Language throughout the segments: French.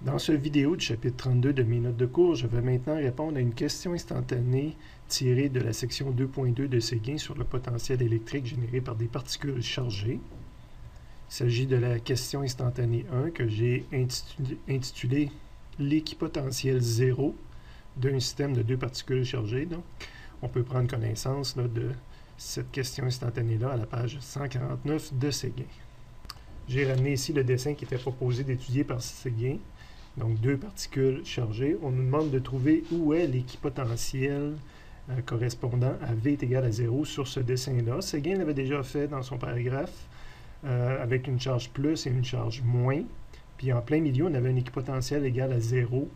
Dans cette vidéo du chapitre 32 de mes notes de cours, je vais maintenant répondre à une question instantanée tirée de la section 2.2 de Séguin sur le potentiel électrique généré par des particules chargées. Il s'agit de la question instantanée 1 que j'ai intitulée « L'équipotentiel 0 d'un système de deux particules chargées ». Donc, on peut prendre connaissance de cette question instantanée-là à la page 149 de Séguin. J'ai ramené ici le dessin qui était proposé d'étudier par Séguin. Donc, deux particules chargées. On nous demande de trouver où est l'équipotentiel correspondant à V est égal à 0 sur ce dessin-là. Séguin l'avait déjà fait dans son paragraphe avec une charge plus et une charge moins. Puis en plein milieu, on avait un équipotentiel égal à 0.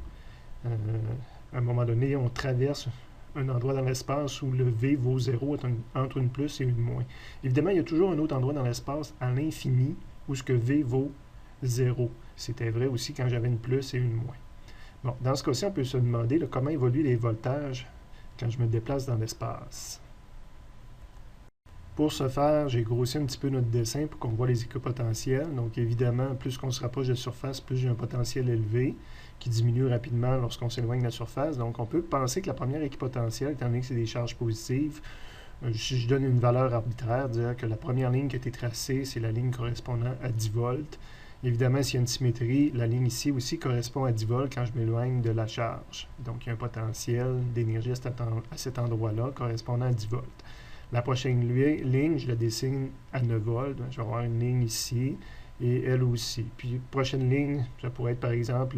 À un moment donné, on traverse un endroit dans l'espace où le V vaut 0 entre une plus et une moins. Évidemment, il y a toujours un autre endroit dans l'espace à l'infini où ce que V vaut 0. C'était vrai aussi quand j'avais une plus et une moins. Bon, dans ce cas-ci, on peut se demander comment évoluent les voltages quand je me déplace dans l'espace. Pour ce faire, j'ai grossi un petit peu notre dessin pour qu'on voit les équipotentiels. Donc évidemment, plus qu'on se rapproche de la surface, plus j'ai un potentiel élevé qui diminue rapidement lorsqu'on s'éloigne de la surface. Donc on peut penser que la première équipotentielle, étant donné que c'est des charges positives, si je donne une valeur arbitraire, dire que la première ligne qui a été tracée, c'est la ligne correspondant à 10 volts. Évidemment, s'il y a une symétrie, la ligne ici aussi correspond à 10 volts quand je m'éloigne de la charge. Donc, il y a un potentiel d'énergie à cet endroit-là correspondant à 10 volts. La prochaine ligne, je la dessine à 9 volts. Je vais avoir une ligne ici et elle aussi. Puis, prochaine ligne, ça pourrait être par exemple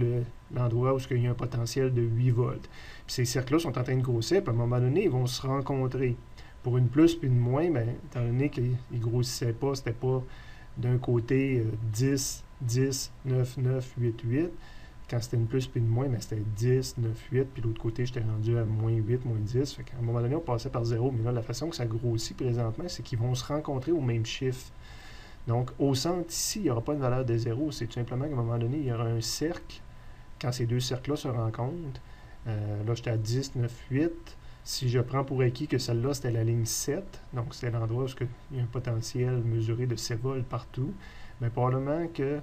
l'endroit où il y a un potentiel de 8 volts. Puis, ces cercles-là sont en train de grossir, puis à un moment donné, ils vont se rencontrer. Pour une plus puis une moins, bien, étant donné qu'ils ne grossissaient pas, c'était pas d'un côté 10, 10, 9, 9, 8, 8. Quand c'était une plus puis une moins, bien, c'était 10, 9, 8. Puis l'autre côté, j'étais rendu à moins 8, moins 10. Fait qu'à un moment donné, on passait par 0. Mais là, la façon que ça grossit présentement, c'est qu'ils vont se rencontrer au même chiffre. Donc, au centre, ici, il n'y aura pas une valeur de 0. C'est tout simplement qu'à un moment donné, il y aura un cercle. Quand ces deux cercles-là se rencontrent, là, j'étais à 10, 9, 8. Si je prends pour acquis que celle-là, c'était la ligne 7, donc c'est l'endroit où il y a un potentiel mesuré de 7 volts partout, mais probablement que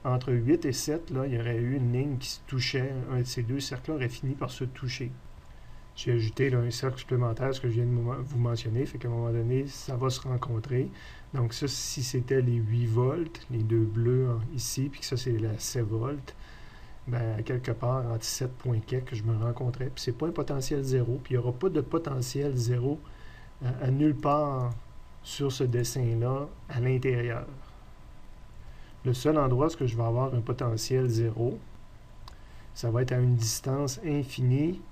entre 8 et 7, là, il y aurait eu une ligne qui se touchait, un de ces deux cercles-là aurait fini par se toucher. J'ai ajouté là, un cercle supplémentaire, ce que je viens de vous mentionner, fait qu'à un moment donné, ça va se rencontrer. Donc ça, si c'était les 8 volts, les deux bleus ici, puis que ça, c'est la 7 volts, ben, quelque part entre 7 points que je me rencontrais. Puis c'est pas un potentiel 0. Puis il n'y aura pas de potentiel 0 à nulle part sur ce dessin-là à l'intérieur. Le seul endroit où je vais avoir un potentiel 0, ça va être à une distance infinie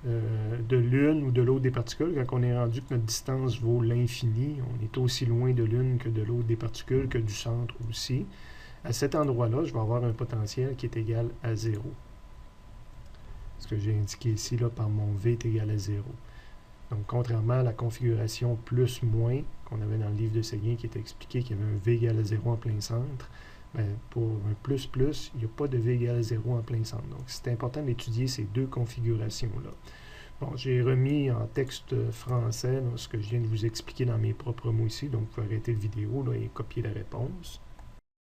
de l'une ou de l'autre des particules. Quand on est rendu que notre distance vaut l'infini, on est aussi loin de l'une que de l'autre des particules, que du centre aussi. À cet endroit-là, je vais avoir un potentiel qui est égal à 0. Ce que j'ai indiqué ici là, par mon V est égal à 0. Donc, contrairement à la configuration plus-moins qu'on avait dans le livre de Séguin qui était expliqué qu'il y avait un V égal à 0 en plein centre, bien, pour un plus-plus, il n'y a pas de V égal à 0 en plein centre. Donc, c'est important d'étudier ces deux configurations-là. Bon, j'ai remis en texte français là, ce que je viens de vous expliquer dans mes propres mots ici. Donc, vous pouvez arrêter la vidéo là, et copier la réponse.